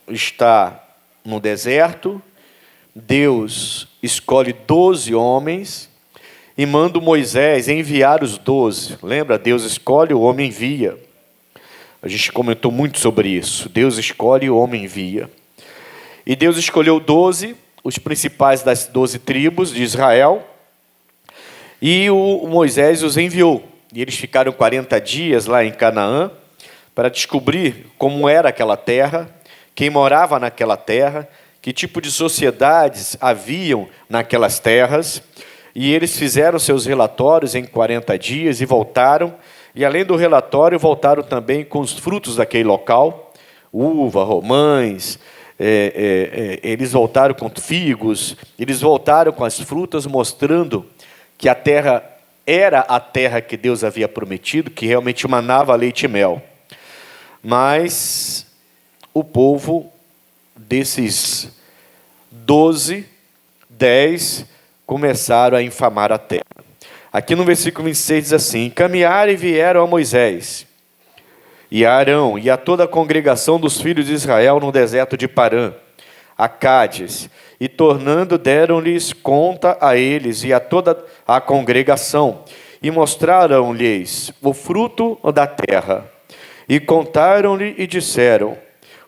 está no deserto, Deus escolhe 12 homens e manda Moisés enviar os 12. Lembra? Deus escolhe, o homem envia. A gente comentou muito sobre isso. Deus escolhe, o homem envia. E Deus escolheu 12, os principais das 12 tribos de Israel, e o Moisés os enviou. E eles ficaram 40 dias lá em Canaã para descobrir como era aquela terra, quem morava naquela terra, que tipo de sociedades haviam naquelas terras. E eles fizeram seus relatórios em 40 dias e voltaram. E além do relatório, voltaram também com os frutos daquele local, uva, romães, eles voltaram com figos, eles voltaram com as frutas, mostrando que a terra era a terra que Deus havia prometido, que realmente manava leite e mel. Mas o povo desses 12, 10 começaram a infamar a terra. Aqui no versículo 26 diz assim: encaminharam e vieram a Moisés e a Arão e a toda a congregação dos filhos de Israel no deserto de Parã, a Cádiz, e tornando deram-lhes conta a eles e a toda a congregação, e mostraram-lhes o fruto da terra, e contaram-lhe e disseram: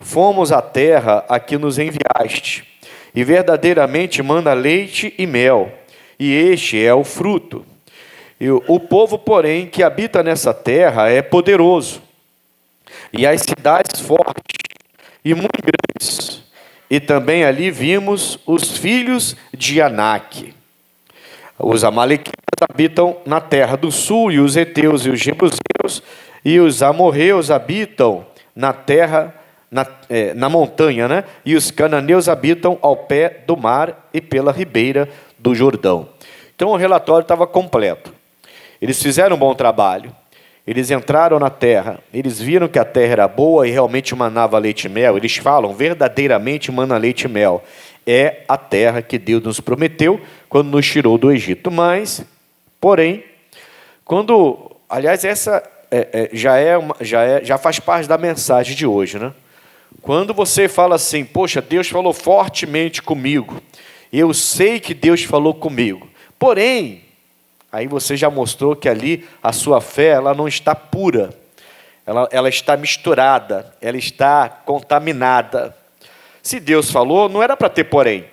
fomos à terra a que nos enviaste, e verdadeiramente manda leite e mel, e este é o fruto. E o povo, porém, que habita nessa terra é poderoso, e as cidades fortes e muito grandes. E também ali vimos os filhos de Anak. Os amalequitas habitam na terra do sul, e os heteus e os jebuseus e os amorreus habitam na terra, na montanha, né? E os cananeus habitam ao pé do mar e pela ribeira do Jordão. Então o relatório estava completo. Eles fizeram um bom trabalho. Eles entraram na terra, eles viram que a terra era boa e realmente manava leite e mel. Eles falam, verdadeiramente mana leite e mel. É a terra que Deus nos prometeu quando nos tirou do Egito. Mas, porém, aliás, essa já faz parte da mensagem de hoje, né? Quando você fala assim, poxa, Deus falou fortemente comigo, eu sei que Deus falou comigo, porém, aí você já mostrou que ali a sua fé ela não está pura, ela está misturada, ela está contaminada. Se Deus falou, não era para ter porém.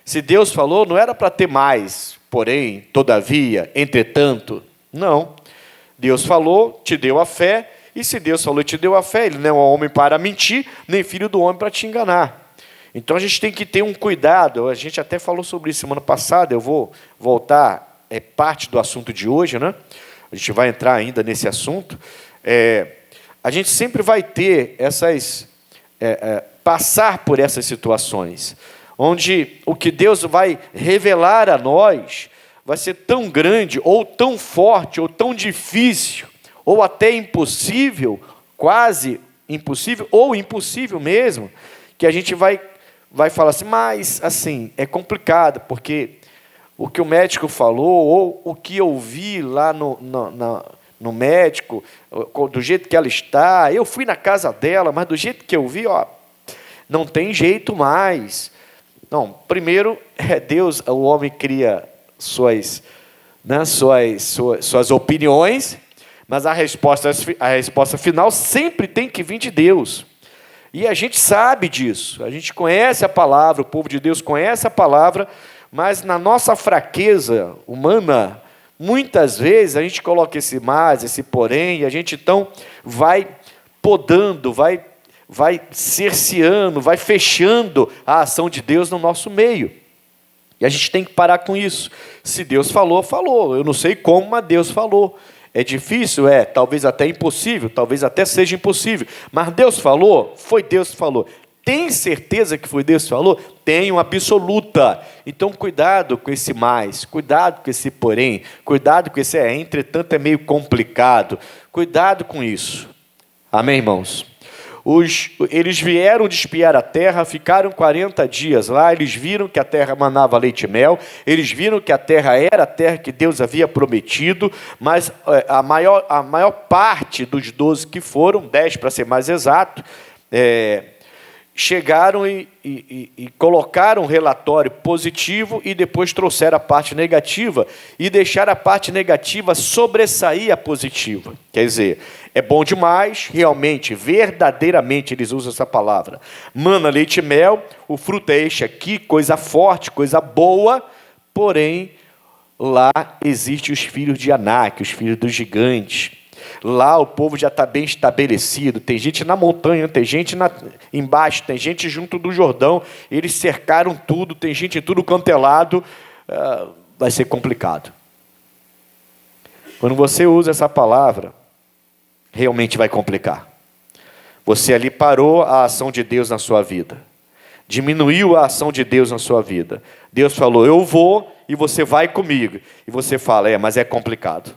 Se Deus falou, não era para ter mais, porém, todavia, entretanto. Não. Deus falou, te deu a fé, e se Deus falou e te deu a fé, Ele não é um homem para mentir, nem filho do homem para te enganar. Então a gente tem que ter um cuidado. A gente até falou sobre isso semana passada, eu vou voltar, é parte do assunto de hoje, né? A gente vai entrar ainda nesse assunto. A gente sempre vai ter passar por essas situações, onde o que Deus vai revelar a nós vai ser tão grande, ou tão forte, ou tão difícil, ou até impossível, quase impossível, ou impossível mesmo, que a gente vai falar assim, mas assim, é complicado, porque o que o médico falou, ou o que eu vi lá no médico, do jeito que ela está, eu fui na casa dela, mas do jeito que eu vi, não tem jeito mais. Não, primeiro é Deus, o homem cria suas opiniões, mas a resposta final sempre tem que vir de Deus. E a gente sabe disso, a gente conhece a palavra, o povo de Deus conhece a palavra, mas na nossa fraqueza humana, muitas vezes a gente coloca esse mas, esse porém, e a gente então vai podando, vai cerceando, vai fechando a ação de Deus no nosso meio. E a gente tem que parar com isso. Se Deus falou, falou. Eu não sei como, mas Deus falou. É difícil? Talvez até impossível, talvez até seja impossível. Mas Deus falou? Foi Deus que falou. Tem certeza que foi Deus que falou? Tenho absoluta. Então, cuidado com esse mais, cuidado com esse porém, cuidado com esse entretanto é meio complicado. Cuidado com isso. Amém, irmãos? Eles vieram de espiar a terra, ficaram 40 dias lá, eles viram que a terra manava leite e mel, eles viram que a terra era a terra que Deus havia prometido, mas a maior parte dos 12 que foram, 10 para ser mais exato, chegaram e colocaram um relatório positivo e depois trouxeram a parte negativa e deixaram a parte negativa sobressair a positiva. Quer dizer, é bom demais, realmente, verdadeiramente, eles usam essa palavra. Mana, leite e mel, o fruto é este aqui, coisa forte, coisa boa, porém, lá existem os filhos de Anak, os filhos dos gigantes. Lá o povo já está bem estabelecido, tem gente na montanha, tem gente embaixo, tem gente junto do Jordão, eles cercaram tudo, tem gente em tudo quanto é lado, vai ser complicado. Quando você usa essa palavra, realmente vai complicar. Você ali parou a ação de Deus na sua vida, diminuiu a ação de Deus na sua vida. Deus falou, eu vou e você vai comigo. E você fala, mas é complicado.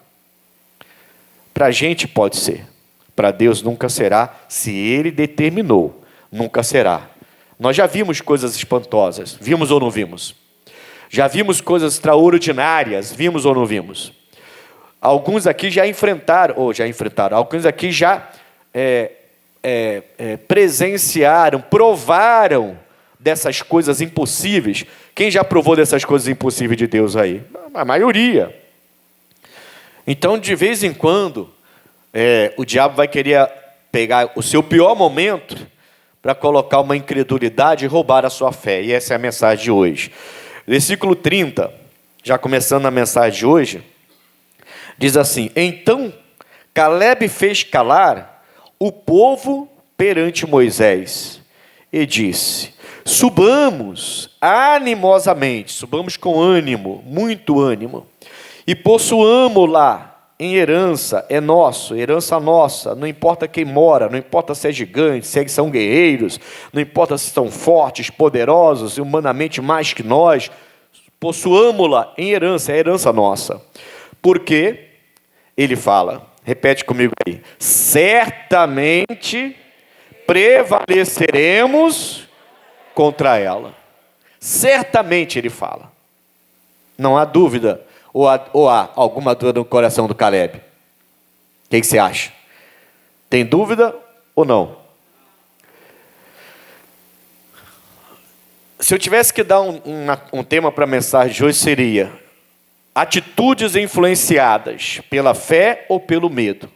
Para a gente pode ser, para Deus nunca será, se Ele determinou, nunca será. Nós já vimos coisas espantosas, vimos ou não vimos? Já vimos coisas extraordinárias, vimos ou não vimos? Alguns aqui já enfrentaram, alguns aqui já presenciaram, provaram dessas coisas impossíveis. Quem já provou dessas coisas impossíveis de Deus aí? A maioria. Então, de vez em quando, o diabo vai querer pegar o seu pior momento para colocar uma incredulidade e roubar a sua fé. E essa é a mensagem de hoje. Versículo 30, já começando a mensagem de hoje, diz assim, então Caleb fez calar o povo perante Moisés e disse, subamos animosamente, subamos com ânimo, muito ânimo, e possuamo-la em herança, é nosso, herança nossa, não importa quem mora, não importa se é gigante, se são guerreiros, não importa se são fortes, poderosos e humanamente mais que nós, possuamo-la em herança, é herança nossa. Porque, ele fala, repete comigo aí, certamente prevaleceremos contra ela. Certamente, ele fala. Não há dúvida. Ou há alguma dúvida no coração do Caleb? O que você acha? Tem dúvida ou não? Se eu tivesse que dar um tema para a mensagem de hoje, seria atitudes influenciadas pela fé ou pelo medo?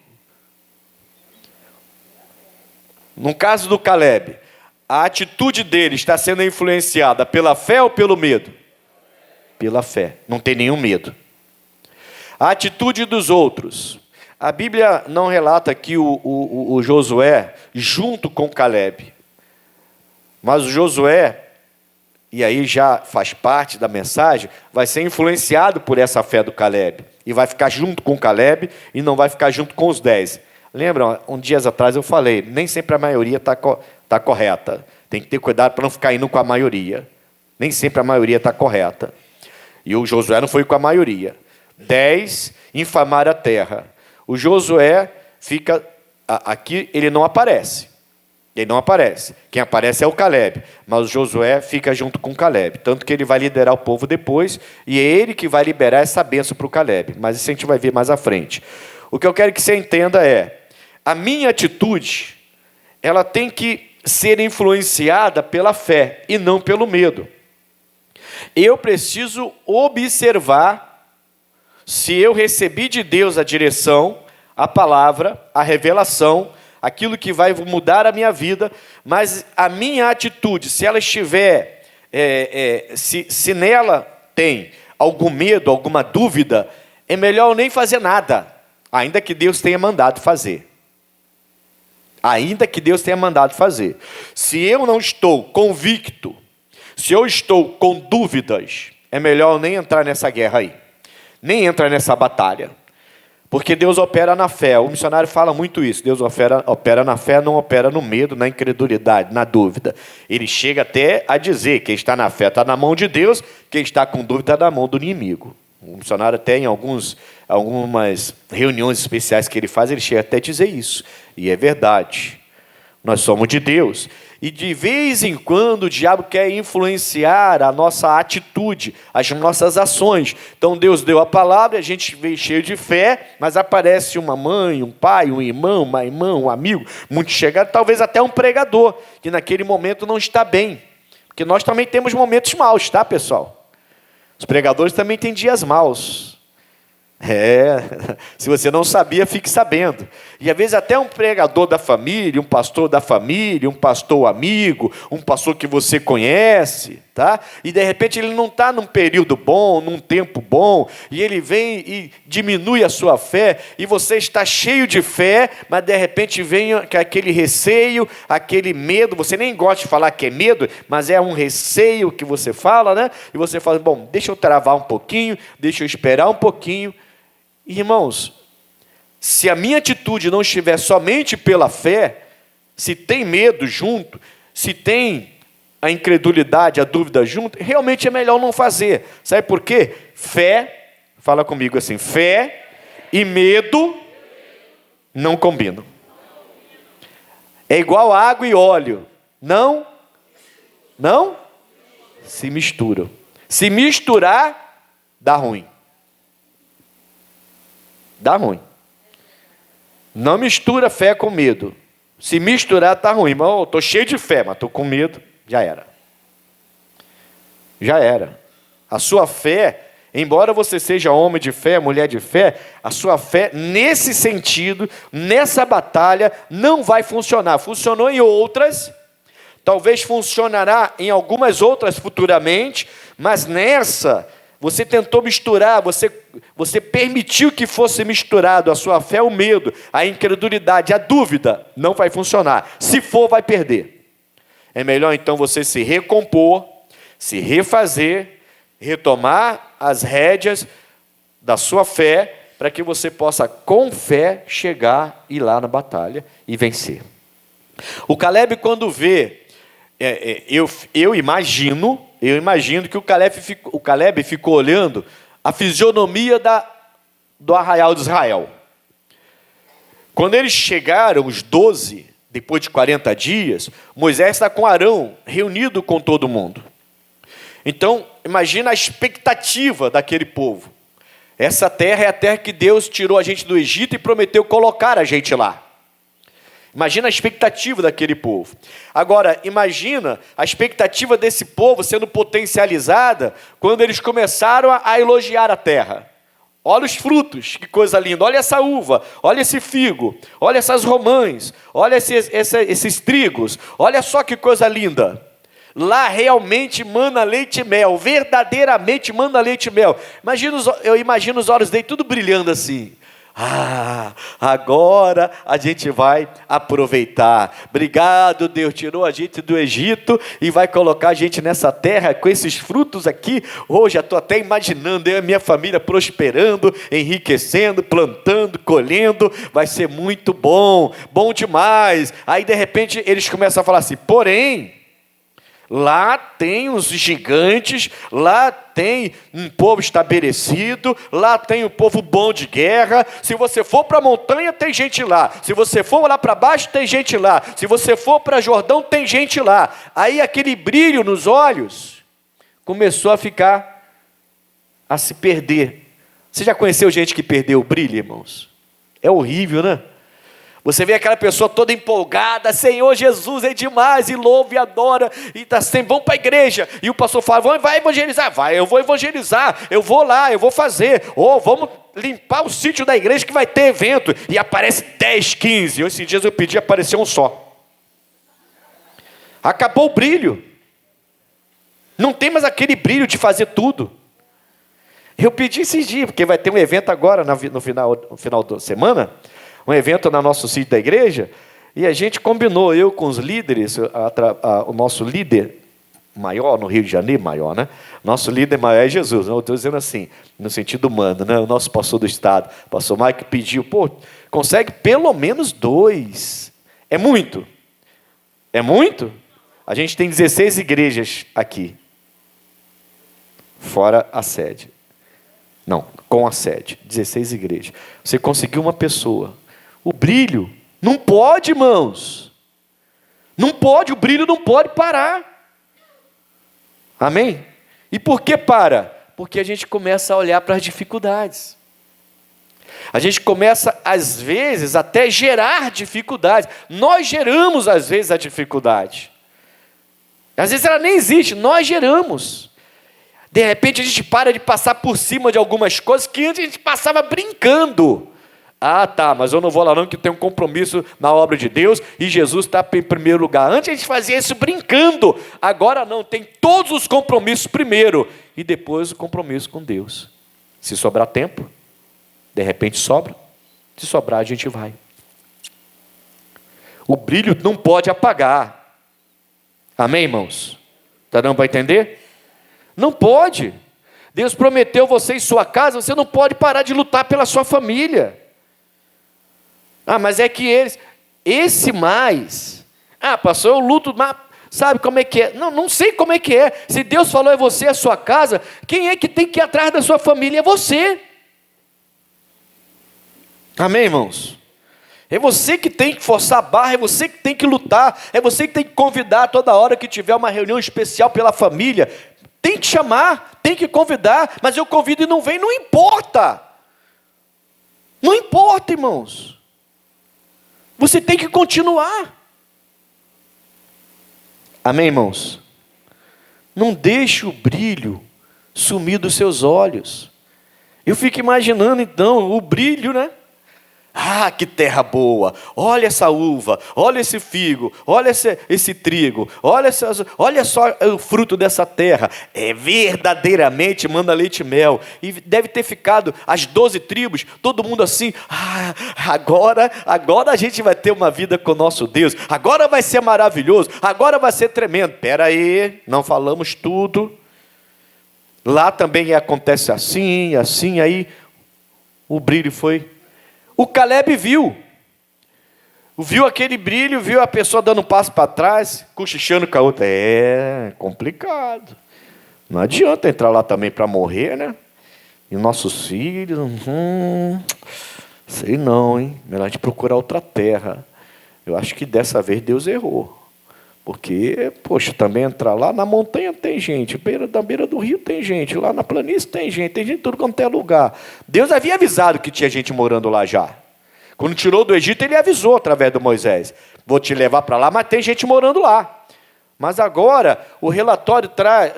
No caso do Caleb, a atitude dele está sendo influenciada pela fé ou pelo medo? Pela fé, não tem nenhum medo. A atitude dos outros. A Bíblia não relata aqui o Josué junto com Caleb. Mas o Josué, e aí já faz parte da mensagem, vai ser influenciado por essa fé do Caleb. E vai ficar junto com Caleb e não vai ficar junto com os 10. Lembram, dias atrás eu falei, nem sempre a maioria está correta. Tem que ter cuidado para não ficar indo com a maioria. Nem sempre a maioria está correta. E o Josué não foi com a maioria. 10, infamar a terra. O Josué fica... Aqui ele não aparece. Ele não aparece. Quem aparece é o Caleb. Mas o Josué fica junto com o Caleb. Tanto que ele vai liderar o povo depois. E é ele que vai liberar essa bênção para o Caleb. Mas isso a gente vai ver mais à frente. O que eu quero que você entenda é... A minha atitude, ela tem que ser influenciada pela fé e não pelo medo. Eu preciso observar se eu recebi de Deus a direção, a palavra, a revelação, aquilo que vai mudar a minha vida, mas a minha atitude, se ela estiver, se nela tem algum medo, alguma dúvida, é melhor eu nem fazer nada, ainda que Deus tenha mandado fazer. Ainda que Deus tenha mandado fazer. Se eu não estou convicto, se eu estou com dúvidas, é melhor eu nem entrar nessa guerra aí. Nem entrar nessa batalha. Porque Deus opera na fé. O missionário fala muito isso. Deus opera na fé, não opera no medo, na incredulidade, na dúvida. Ele chega até a dizer que quem está na fé está na mão de Deus, quem está com dúvida está na mão do inimigo. O missionário até em algumas reuniões especiais que ele faz, ele chega até a dizer isso. E é verdade. Nós somos de Deus. E de vez em quando o diabo quer influenciar a nossa atitude, as nossas ações. Então Deus deu a palavra, a gente veio cheio de fé, mas aparece uma mãe, um pai, um irmão, uma irmã, um amigo, muito chegado, talvez até um pregador, que naquele momento não está bem. Porque nós também temos momentos maus, tá, pessoal? Os pregadores também têm dias maus. Se você não sabia, fique sabendo. E às vezes até um pregador da família, um pastor da família, um pastor amigo, um pastor que você conhece, tá? E de repente ele não está num período bom, num tempo bom, e ele vem e diminui a sua fé, e você está cheio de fé, mas de repente vem aquele receio, aquele medo, você nem gosta de falar que é medo, mas é um receio que você fala, né? E você fala, bom, deixa eu travar um pouquinho, deixa eu esperar um pouquinho. Irmãos, se a minha atitude não estiver somente pela fé, se tem medo junto, se tem a incredulidade, a dúvida junto, realmente é melhor não fazer. Sabe por quê? Fé, fala comigo assim, fé e medo não combinam. É igual água e óleo, não se misturam. Se misturar, dá ruim. Dá ruim. Não mistura fé com medo. Se misturar, está ruim. Mas eu estou cheio de fé, mas estou com medo. Já era. Já era. A sua fé, embora você seja homem de fé, mulher de fé, a sua fé, nesse sentido, nessa batalha, não vai funcionar. Funcionou em outras, talvez funcionará em algumas outras futuramente, mas nessa... Você tentou misturar, você permitiu que fosse misturado a sua fé, o medo, a incredulidade, a dúvida. Não vai funcionar. Se for, vai perder. É melhor então você se recompor, se refazer, retomar as rédeas da sua fé, para que você possa, com fé, chegar e ir lá na batalha e vencer. O Caleb, quando vê, eu imagino que o Caleb ficou olhando a fisionomia do arraial de Israel. Quando eles chegaram, os 12, depois de 40 dias, Moisés está com Arão, reunido com todo mundo. Então, imagina a expectativa daquele povo. Essa terra é a terra que Deus tirou a gente do Egito e prometeu colocar a gente lá. Imagina a expectativa daquele povo. Agora, imagina a expectativa desse povo sendo potencializada quando eles começaram a elogiar a terra. Olha os frutos, que coisa linda. Olha essa uva, olha esse figo, olha essas romãs, olha esses trigos. Olha só que coisa linda. Lá realmente mana leite e mel, verdadeiramente mana leite e mel. Eu imagino os olhos dele tudo brilhando assim. Agora a gente vai aproveitar. Obrigado, Deus tirou a gente do Egito e vai colocar a gente nessa terra com esses frutos aqui. Hoje já estou até imaginando eu e a minha família prosperando, enriquecendo, plantando, colhendo. Vai ser muito bom, bom demais. Aí de repente eles começam a falar assim, porém, lá tem os gigantes, lá tem um povo estabelecido, lá tem um povo bom de guerra. Se você for para a montanha, tem gente lá. Se você for lá para baixo, tem gente lá. Se você for para Jordão, tem gente lá. Aí aquele brilho nos olhos começou a se perder. Você já conheceu gente que perdeu o brilho, irmãos? É horrível, né? Você vê aquela pessoa toda empolgada, Senhor Jesus é demais, e louva e adora, e está sempre, vamos para a igreja, e o pastor fala, vai evangelizar, vai, eu vou evangelizar, eu vou lá, eu vou fazer, ou vamos limpar o sítio da igreja que vai ter evento, e aparece 10, 15, esses dias eu pedi, apareceu um só. Acabou o brilho, não tem mais aquele brilho de fazer tudo. Eu pedi esses dias, porque vai ter um evento agora, no final da semana, um evento no nosso sítio da igreja, e a gente combinou, eu com os líderes, o nosso líder maior no Rio de Janeiro, maior, né? Nosso líder maior é Jesus, eu estou dizendo assim, no sentido humano, né? O nosso pastor do estado, pastor Mike pediu, consegue pelo menos 2. É muito? É muito? A gente tem 16 igrejas aqui, fora a sede. Não, com a sede, 16 igrejas. Você conseguiu uma pessoa. O brilho, não pode, irmãos. Não pode, o brilho não pode parar. Amém? E por que para? Porque a gente começa a olhar para as dificuldades. A gente começa, às vezes, até gerar dificuldades. Nós geramos, às vezes, a dificuldade. Às vezes ela nem existe, nós geramos. De repente a gente para de passar por cima de algumas coisas que antes a gente passava brincando. Ah, tá, mas eu não vou lá não, que tem um compromisso na obra de Deus e Jesus está em primeiro lugar. Antes a gente fazia isso brincando. Agora não, tem todos os compromissos primeiro e depois o compromisso com Deus. Se sobrar tempo, de repente sobra. Se sobrar, a gente vai. O brilho não pode apagar. Amém, irmãos? Está dando para entender? Não pode. Deus prometeu você em sua casa, você não pode parar de lutar pela sua família. Ah, mas é que esse mais... Ah, pastor, eu luto, mas sabe como é que é? Não, não sei como é que é. Se Deus falou é você, é a sua casa, quem é que tem que ir atrás da sua família? É você. Amém, irmãos? É você que tem que forçar a barra, é você que tem que lutar, é você que tem que convidar toda hora que tiver uma reunião especial pela família. Tem que chamar, tem que convidar, mas eu convido e não vem, não importa. Não importa, irmãos. Você tem que continuar. Amém, irmãos? Não deixe o brilho sumir dos seus olhos. Eu fico imaginando então o brilho, né? Ah, que terra boa, olha essa uva, olha esse figo, olha esse trigo, olha só o fruto dessa terra, é verdadeiramente manda leite e mel, e deve ter ficado as 12 tribos, todo mundo assim, agora a gente vai ter uma vida com o nosso Deus, agora vai ser maravilhoso, agora vai ser tremendo. Espera aí, não falamos tudo, lá também acontece assim, aí o brilho foi... O Caleb viu aquele brilho, viu a pessoa dando um passo para trás, cochichando com a outra. É complicado. Não adianta entrar lá também para morrer, né? E nossos filhos, sei não, hein? Melhor a gente procurar outra terra. Eu acho que dessa vez Deus errou. Porque, poxa, também entrar lá na montanha tem gente, na beira do rio tem gente, lá na planície tem gente em tudo quanto é lugar. Deus havia avisado que tinha gente morando lá já. Quando tirou do Egito, ele avisou através do Moisés. Vou te levar para lá, mas tem gente morando lá. Mas agora, o relatório traz,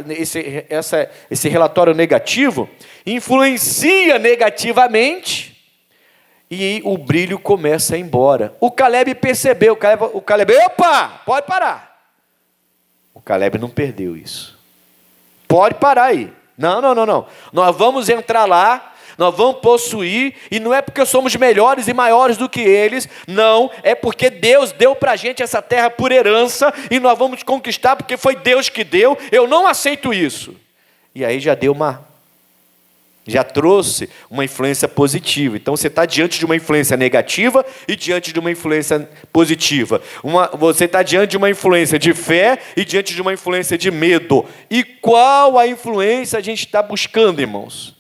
esse relatório negativo, influencia negativamente, e o brilho começa a ir embora. O Caleb percebeu, o Caleb, opa, pode parar. O Caleb não perdeu isso. Pode parar aí. Não. Nós vamos entrar lá, nós vamos possuir, e não é porque somos melhores e maiores do que eles, não, é porque Deus deu para a gente essa terra por herança, e nós vamos conquistar porque foi Deus que deu, eu não aceito isso. E aí já trouxe uma influência positiva. Então você está diante de uma influência negativa e diante de uma influência positiva. Você está diante de uma influência de fé e diante de uma influência de medo. E qual a influência a gente está buscando, irmãos?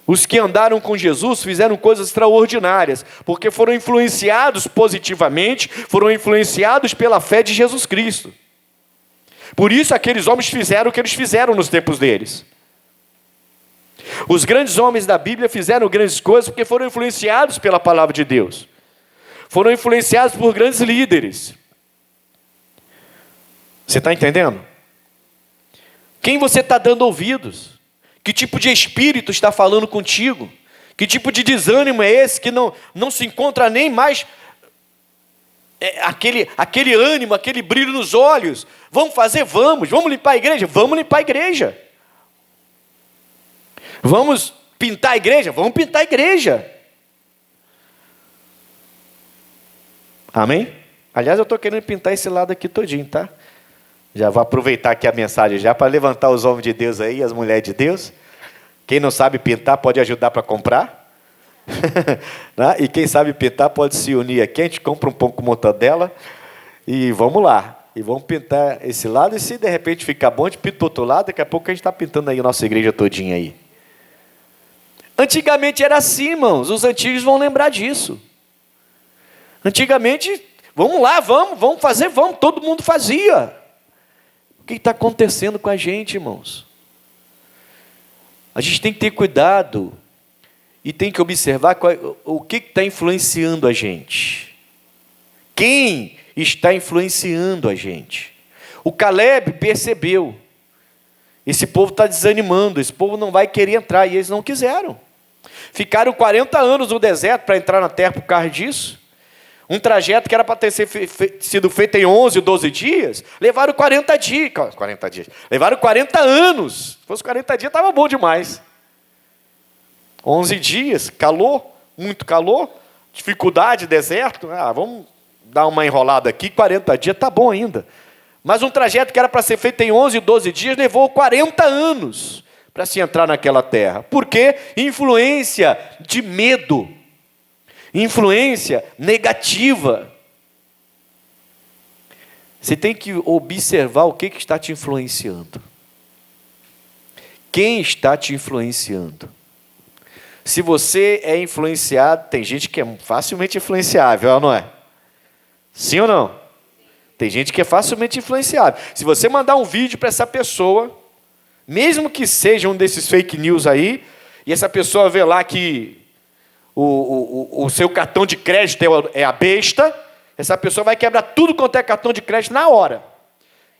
Os que andaram com Jesus fizeram coisas extraordinárias, porque foram influenciados positivamente, foram influenciados pela fé de Jesus Cristo. Por isso aqueles homens fizeram o que eles fizeram nos tempos deles. Os grandes homens da Bíblia fizeram grandes coisas porque foram influenciados pela palavra de Deus. Foram influenciados por grandes líderes. Você está entendendo? Quem você está dando ouvidos? Que tipo de espírito está falando contigo? Que tipo de desânimo é esse que não se encontra nem mais aquele ânimo, aquele brilho nos olhos? Vamos fazer? Vamos limpar a igreja? Vamos limpar a igreja. Vamos pintar a igreja? Vamos pintar a igreja. Amém? Aliás, eu estou querendo pintar esse lado aqui todinho, tá? Já vou aproveitar aqui a mensagem já para levantar os homens de Deus aí, as mulheres de Deus. Quem não sabe pintar pode ajudar para comprar. Né? E quem sabe pintar pode se unir aqui. A gente compra um pão com mortadela e vamos lá. E vamos pintar esse lado. E se de repente ficar bom, a gente pinta do outro lado. Daqui a pouco a gente está pintando aí a nossa igreja todinha aí. Antigamente era assim, irmãos. Os antigos vão lembrar disso. Antigamente, Vamos lá, vamos fazer, vamos. Todo mundo fazia. O que está acontecendo com a gente, irmãos? A gente tem que ter cuidado e tem que observar o que está influenciando a gente. Quem está influenciando a gente? O Caleb percebeu. Esse povo está desanimando, esse povo não vai querer entrar, e eles não quiseram. Ficaram 40 anos no deserto para entrar na terra por causa disso. Um trajeto que era para ter sido feito em 11, 12 dias, levaram 40 dias. Levaram 40 anos. Se fosse 40 dias, estava bom demais. 11 dias, calor, muito calor, dificuldade, deserto. Vamos dar uma enrolada aqui, 40 dias está bom ainda. Mas um trajeto que era para ser feito em 11, 12 dias, levou 40 anos para se entrar naquela terra. Por quê? Influência de medo. Influência negativa. Você tem que observar o que está te influenciando. Quem está te influenciando? Se você é influenciado, tem gente que é facilmente influenciável, não é? Sim ou não? Tem gente que é facilmente influenciável. Se você mandar um vídeo para essa pessoa, mesmo que seja um desses fake news aí, e essa pessoa vê lá que o seu cartão de crédito é a besta, essa pessoa vai quebrar tudo quanto é cartão de crédito na hora.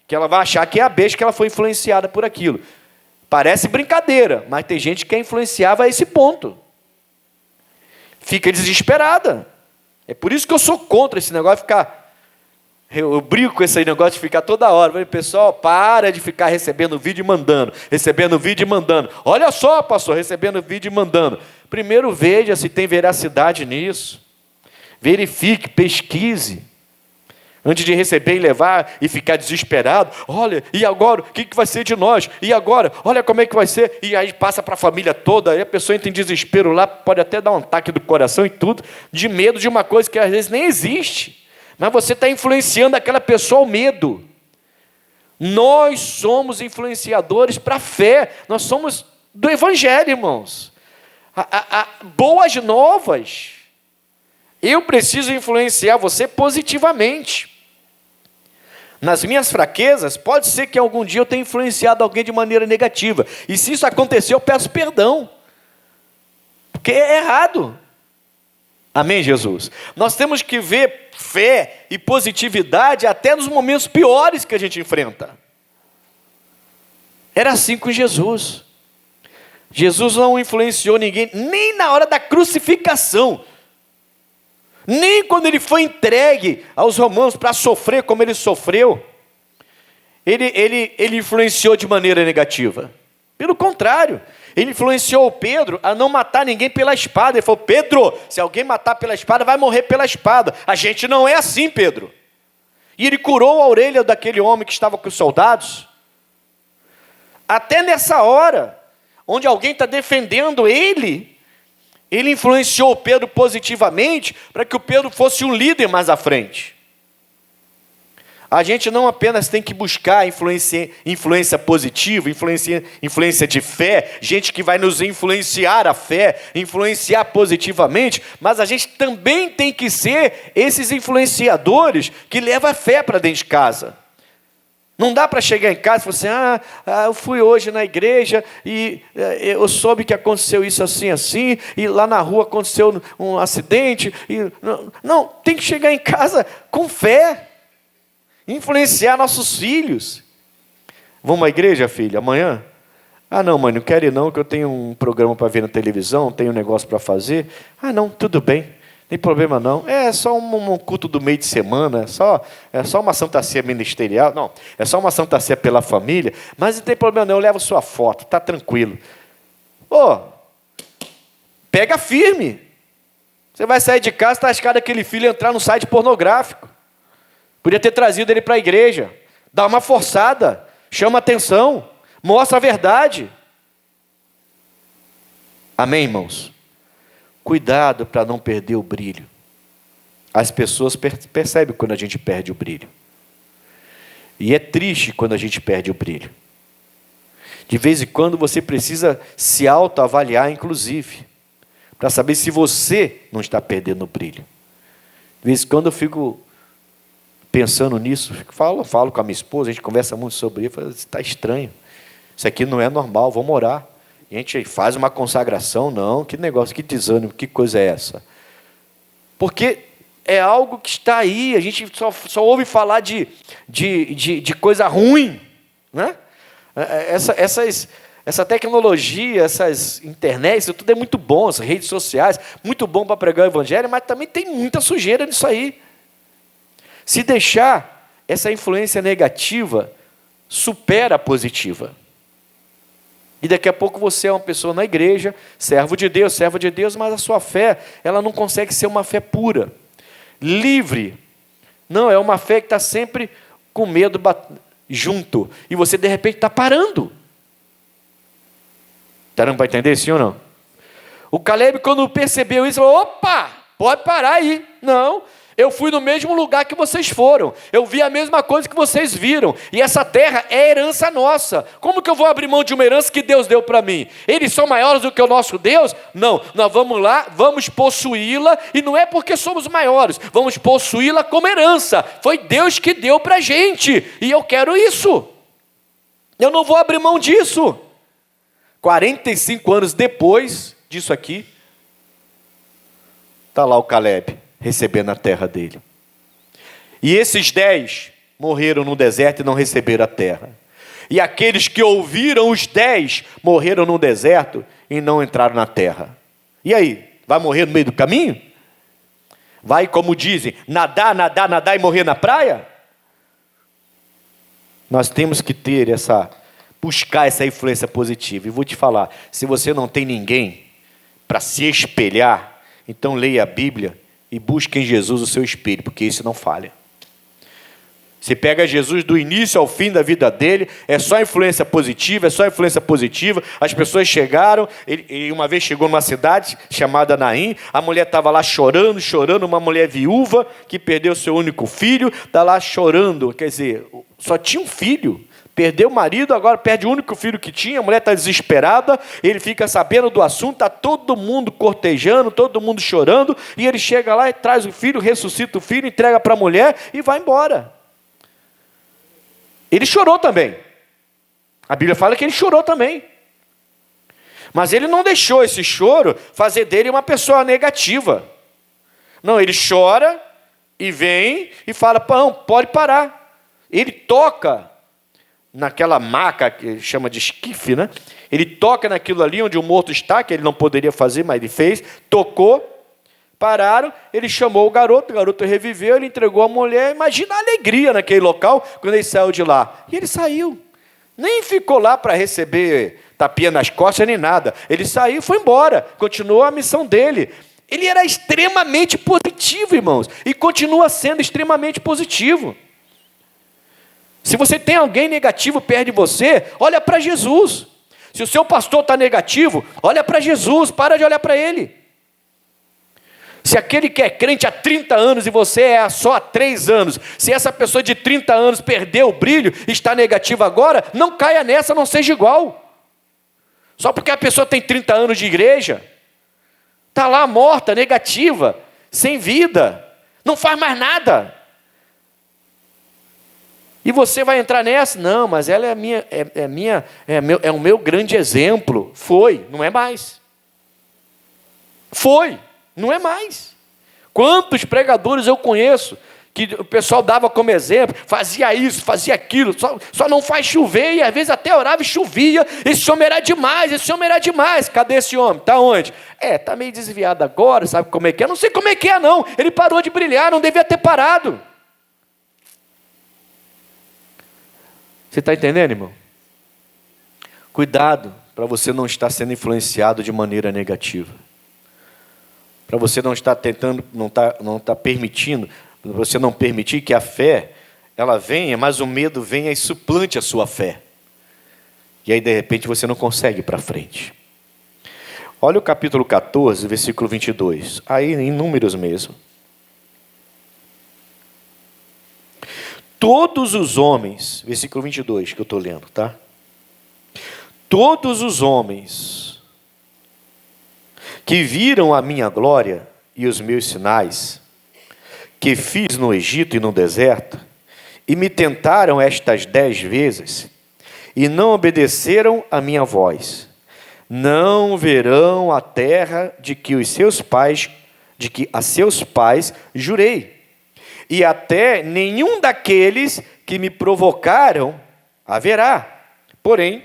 Que ela vai achar que é a besta, que ela foi influenciada por aquilo. Parece brincadeira, mas tem gente que é influenciável a esse ponto. Fica desesperada. É por isso que eu sou contra esse negócio de ficar... Eu brigo com esse negócio de ficar toda hora. Pessoal, para de ficar recebendo vídeo e mandando. Recebendo vídeo e mandando. Olha só, pastor, recebendo vídeo e mandando. Primeiro veja se tem veracidade nisso. Verifique, pesquise. Antes de receber e levar e ficar desesperado. Olha, e agora? O que vai ser de nós? E agora? Olha como é que vai ser. E aí passa para a família toda. Aí a pessoa entra em desespero lá. Pode até dar um ataque do coração e tudo. De medo de uma coisa que às vezes nem existe. Mas você está influenciando aquela pessoa ao medo. Nós somos influenciadores para a fé. Nós somos do Evangelho, irmãos. Boas novas. Eu preciso influenciar você positivamente. Nas minhas fraquezas, pode ser que algum dia eu tenha influenciado alguém de maneira negativa. E se isso acontecer, eu peço perdão. Porque é errado. Amém, Jesus? Nós temos que ver fé e positividade até nos momentos piores que a gente enfrenta. Era assim com Jesus. Jesus não influenciou ninguém, nem na hora da crucificação. Nem quando ele foi entregue aos romanos para sofrer como ele sofreu. Ele influenciou de maneira negativa. Pelo contrário, ele influenciou o Pedro a não matar ninguém pela espada. Ele falou: Pedro, se alguém matar pela espada, vai morrer pela espada. A gente não é assim, Pedro. E ele curou a orelha daquele homem que estava com os soldados. Até nessa hora, onde alguém está defendendo ele influenciou o Pedro positivamente para que o Pedro fosse um líder mais à frente. A gente não apenas tem que buscar influência positiva, influência de fé, gente que vai nos influenciar a fé, influenciar positivamente, mas a gente também tem que ser esses influenciadores que levam a fé para dentro de casa. Não dá para chegar em casa e falar assim: eu fui hoje na igreja e eu soube que aconteceu isso assim, assim, e lá na rua aconteceu um acidente. Não, tem que chegar em casa com fé. Influenciar nossos filhos. Vamos à igreja, filho, amanhã? Não, mãe, não quero ir não, que eu tenho um programa para ver na televisão, tenho um negócio para fazer. Não, tudo bem, não tem problema não. É só um culto do meio de semana, é só uma Santa Ceia ministerial. Não, é só uma Santa Ceia pela família, mas não tem problema não, eu levo sua foto, está tranquilo. Pega firme. Você vai sair de casa, está arriscado aquele filho entrar num site pornográfico. Podia ter trazido ele para a igreja. Dá uma forçada. Chama atenção. Mostra a verdade. Amém, irmãos? Cuidado para não perder o brilho. As pessoas percebem quando a gente perde o brilho. E é triste quando a gente perde o brilho. De vez em quando você precisa se autoavaliar, inclusive, para saber se você não está perdendo o brilho. De vez em quando eu fico pensando nisso, falo com a minha esposa, a gente conversa muito sobre isso, falo, está estranho, isso aqui não é normal, vamos orar. E a gente faz uma consagração, não, que negócio, que desânimo, que coisa é essa? Porque é algo que está aí, a gente só ouve falar de coisa ruim, né? Essa tecnologia, essas internet, isso tudo é muito bom, as redes sociais, muito bom para pregar o evangelho, mas também tem muita sujeira nisso aí. Se deixar, essa influência negativa supera a positiva. E daqui a pouco você é uma pessoa na igreja, servo de Deus, mas a sua fé, ela não consegue ser uma fé pura, livre. Não, é uma fé que está sempre com medo junto. E você, de repente, está parando. Está dando para entender, sim ou não? O Caleb, quando percebeu isso, falou, opa, pode parar aí. Não, eu fui no mesmo lugar que vocês foram. Eu vi a mesma coisa que vocês viram. E essa terra é herança nossa. Como que eu vou abrir mão de uma herança que Deus deu para mim? Eles são maiores do que o nosso Deus? Não, nós vamos lá, vamos possuí-la. E não é porque somos maiores. Vamos possuí-la como herança. Foi Deus que deu para a gente. E eu quero isso. Eu não vou abrir mão disso. 45 anos depois disso aqui, está lá o Caleb recebendo a terra dele. E esses 10 morreram no deserto e não receberam a terra. E aqueles que ouviram os 10 morreram no deserto e não entraram na terra. E aí, vai morrer no meio do caminho? Vai, como dizem, nadar e morrer na praia? Nós temos que ter buscar essa influência positiva. E vou te falar, se você não tem ninguém para se espelhar, então leia a Bíblia e busque em Jesus o seu espelho, porque isso não falha. Você pega Jesus do início ao fim da vida dele, é só influência positiva, As pessoas chegaram, ele uma vez chegou numa cidade chamada Naim, a mulher estava lá chorando, uma mulher viúva que perdeu seu único filho, está lá chorando, quer dizer, só tinha um filho, perdeu o marido, agora perde o único filho que tinha, a mulher está desesperada, ele fica sabendo do assunto, está todo mundo cortejando, todo mundo chorando, e ele chega lá e traz o filho, ressuscita o filho, entrega para a mulher e vai embora. Ele chorou também. A Bíblia fala que ele chorou também. Mas ele não deixou esse choro fazer dele uma pessoa negativa. Não, ele chora e vem e fala, não, pode parar. Ele toca naquela maca que chama de esquife, né? Ele toca naquilo ali onde o morto está, que ele não poderia fazer, mas ele fez, tocou, pararam, ele chamou o garoto reviveu, ele entregou a mulher, imagina a alegria naquele local, quando ele saiu de lá. E ele saiu, nem ficou lá para receber tapinha nas costas, nem nada. Ele saiu e foi embora, continuou a missão dele. Ele era extremamente positivo, irmãos, e continua sendo extremamente positivo. Se você tem alguém negativo perto de você, olha para Jesus. Se o seu pastor está negativo, olha para Jesus, para de olhar para ele. Se aquele que é crente há 30 anos e você é só há 3 anos, se essa pessoa de 30 anos perdeu o brilho, está negativa agora, não caia nessa, não seja igual. Só porque a pessoa tem 30 anos de igreja, está lá morta, negativa, sem vida, não faz mais nada. E você vai entrar nessa? Não, mas ela é o meu grande exemplo. Foi, não é mais. Foi, não é mais. Quantos pregadores eu conheço que o pessoal dava como exemplo, fazia isso, fazia aquilo, só não faz chover, e às vezes até orava e chovia. Esse homem era demais. Cadê esse homem? Está onde? Está meio desviado agora, sabe como é que é? Não sei como é que é, não. Ele parou de brilhar, não devia ter parado. Você está entendendo, irmão? Cuidado para você não estar sendo influenciado de maneira negativa. Para você não estar tentando, não estar permitindo, você não permitir que a fé, ela venha, mas o medo venha e suplante a sua fé. E aí, de repente, você não consegue ir para frente. Olha o capítulo 14, versículo 22. Aí, em Números mesmo. Todos os homens, versículo 22 que eu estou lendo, tá? Todos os homens que viram a minha glória e os meus sinais, que fiz no Egito e no deserto, e me tentaram estas 10 vezes, e não obedeceram a minha voz, não verão a terra de que a seus pais jurei, e até nenhum daqueles que me provocaram haverá. Porém,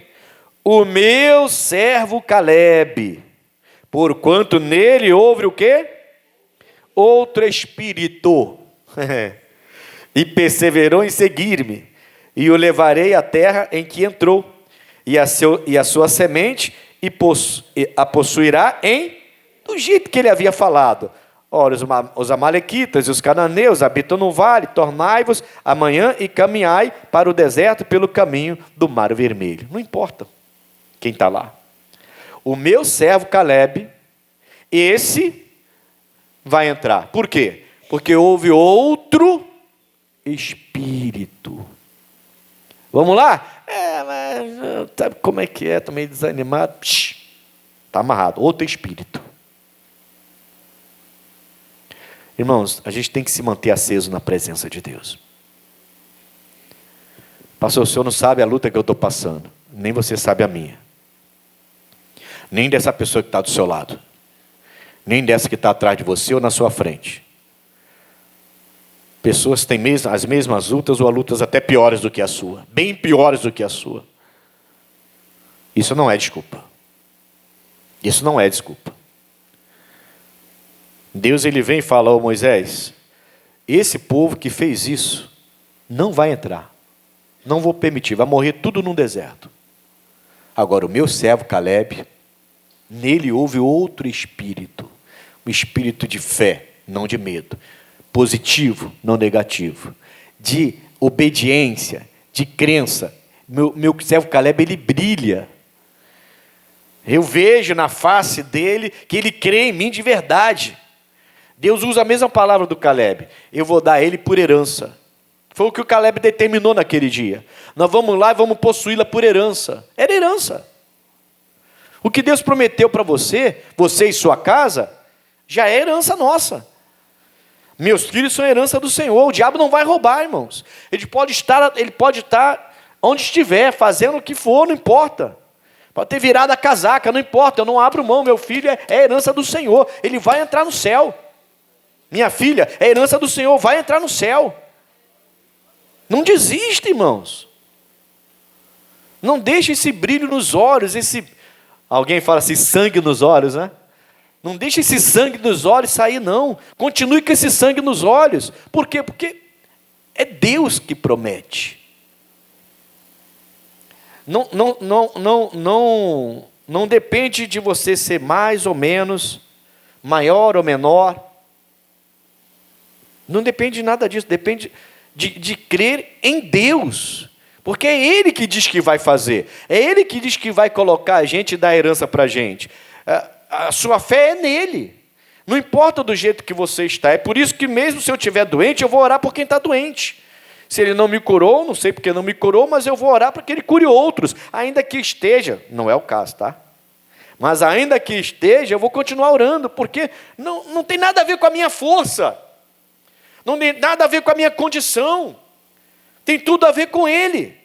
o meu servo Calebe, porquanto nele houve o quê? Outro espírito, e perseverou em seguir-me, e o levarei à terra em que entrou, e a sua semente a possuirá do jeito que ele havia falado. Ora, os amalequitas e os cananeus habitam no vale, tornai-vos amanhã e caminhai para o deserto pelo caminho do Mar Vermelho. Não importa quem está lá. O meu servo Calebe, esse vai entrar. Por quê? Porque houve outro espírito. Vamos lá? Mas sabe como é que é? Estou meio desanimado. Está amarrado. Outro espírito. Irmãos, a gente tem que se manter aceso na presença de Deus. Pastor, o senhor não sabe a luta que eu estou passando. Nem você sabe a minha. Nem dessa pessoa que está do seu lado. Nem dessa que está atrás de você ou na sua frente. Pessoas têm as mesmas lutas ou lutas até piores do que a sua. Bem piores do que a sua. Isso não é desculpa. Isso não é desculpa. Deus ele vem e fala: ô Moisés, esse povo que fez isso não vai entrar. Não vou permitir, vai morrer tudo no deserto. Agora o meu servo Calebe, nele houve outro espírito. Um espírito de fé, não de medo. Positivo, não negativo. De obediência, de crença. Meu servo Calebe, ele brilha. Eu vejo na face dele que ele crê em mim de verdade. Deus usa a mesma palavra do Calebe. Eu vou dar a ele por herança. Foi o que o Calebe determinou naquele dia. Nós vamos lá e vamos possuí-la por herança. Era herança. O que Deus prometeu para você e sua casa, já é herança nossa. Meus filhos são herança do Senhor. O diabo não vai roubar, irmãos. Ele pode estar onde estiver, fazendo o que for, não importa. Pode ter virado a casaca, não importa. Eu não abro mão. Meu filho é herança do Senhor. Ele vai entrar no céu. Minha filha é herança do Senhor, vai entrar no céu. Não desista, irmãos. Não deixe esse brilho nos olhos, alguém fala assim, sangue nos olhos, né? Não deixe esse sangue nos olhos sair, não. Continue com esse sangue nos olhos. Por quê? Porque é Deus que promete. Não depende de você ser mais ou menos, maior ou menor. Não depende de nada disso, depende de crer em Deus, porque é Ele que diz que vai fazer, é Ele que diz que vai colocar a gente e dar herança para a gente. A sua fé é nele, não importa do jeito que você está. É por isso que mesmo se eu estiver doente, eu vou orar por quem está doente. Se Ele não me curou, não sei porque não me curou, mas eu vou orar para que Ele cure outros, ainda que esteja, não é o caso, tá? Mas ainda que esteja, eu vou continuar orando, porque não tem nada a ver com a minha força. Não tem nada a ver com a minha condição. Tem tudo a ver com Ele.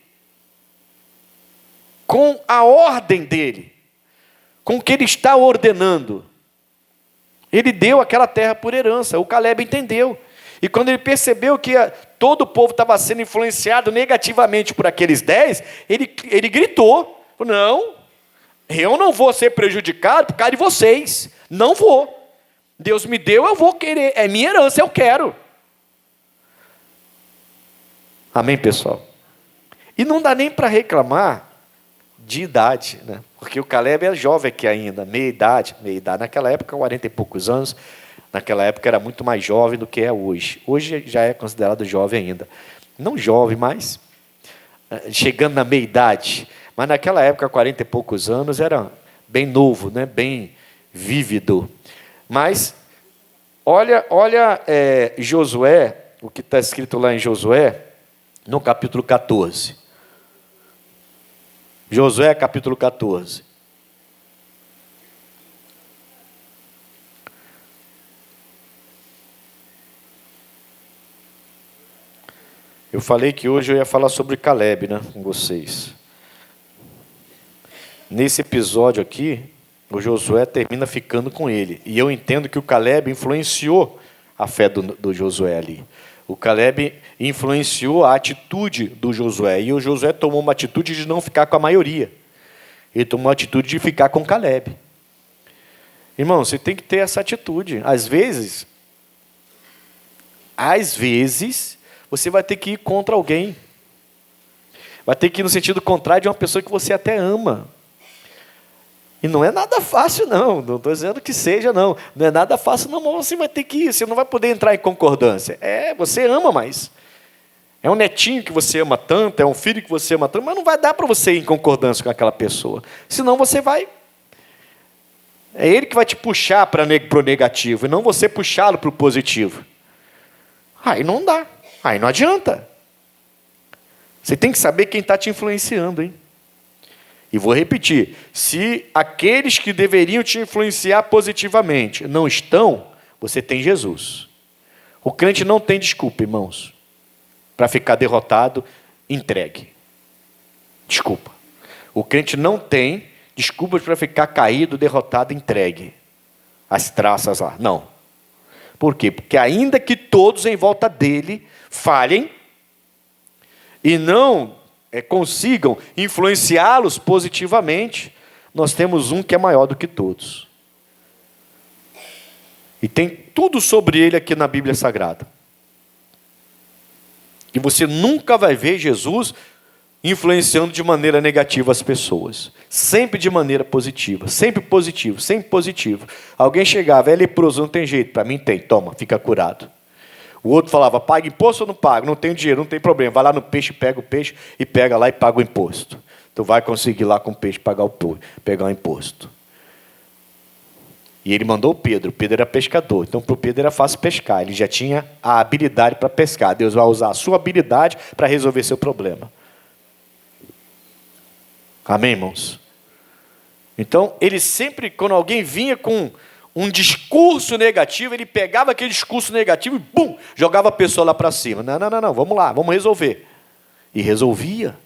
Com a ordem dEle. Com o que Ele está ordenando. Ele deu aquela terra por herança. O Calebe entendeu. E quando ele percebeu que todo o povo estava sendo influenciado negativamente por aqueles 10, ele gritou: não, eu não vou ser prejudicado por causa de vocês. Não vou. Deus me deu, eu vou querer. É minha herança, eu quero. Amém, pessoal? E não dá nem para reclamar de idade, né? Porque o Calebe é jovem aqui ainda, meia idade. Naquela época, 40 e poucos anos, naquela época era muito mais jovem do que é hoje. Hoje já é considerado jovem ainda. Não jovem, mas chegando na meia idade. Mas naquela época, 40 e poucos anos, era bem novo, né? Bem vívido. Mas, olha Josué, o que está escrito lá em Josué, no capítulo 14. Josué, capítulo 14. Eu falei que hoje eu ia falar sobre Caleb, né, com vocês. Nesse episódio aqui, o Josué termina ficando com ele. E eu entendo que o Caleb influenciou a fé do Josué ali. O Caleb influenciou a atitude do Josué. E o Josué tomou uma atitude de não ficar com a maioria. Ele tomou a atitude de ficar com Caleb. Irmão, você tem que ter essa atitude. Às vezes, você vai ter que ir contra alguém. Vai ter que ir no sentido contrário de uma pessoa que você até ama. E não é nada fácil, não. Não estou dizendo que seja, não. Não é nada fácil, não. Mas você vai ter que ir. Você não vai poder entrar em concordância. Você ama mais. É um netinho que você ama tanto, é um filho que você ama tanto, mas não vai dar para você ir em concordância com aquela pessoa. Senão você vai... É ele que vai te puxar para o negativo, e não você puxá-lo para o positivo. Aí não dá. Aí não adianta. Você tem que saber quem está te influenciando, hein? E vou repetir, se aqueles que deveriam te influenciar positivamente não estão, você tem Jesus. O crente não tem desculpa, irmãos, para ficar derrotado, entregue. Desculpa. O crente não tem desculpas para ficar caído, derrotado, entregue. As traças lá. Não. Por quê? Porque ainda que todos em volta dele falhem e não consigam influenciá-los positivamente, nós temos um que é maior do que todos. E tem tudo sobre ele aqui na Bíblia Sagrada. E você nunca vai ver Jesus influenciando de maneira negativa as pessoas. Sempre de maneira positiva. Sempre positivo, sempre positivo. Alguém chegava, é leproso, não tem jeito. Para mim tem, toma, fica curado. O outro falava, paga imposto ou não paga? Não tenho dinheiro, não tem problema. Vai lá no peixe, pega o peixe e pega lá e paga o imposto. Tu vai conseguir lá com o peixe pegar o imposto. E ele mandou o Pedro era pescador. Então para o Pedro era fácil pescar. Ele já tinha a habilidade para pescar. Deus vai usar a sua habilidade para resolver seu problema. Amém, irmãos? Então, ele sempre, quando alguém vinha com um discurso negativo, ele pegava aquele discurso negativo e, bum, jogava a pessoa lá para cima. Não, vamos lá, vamos resolver. E resolvia.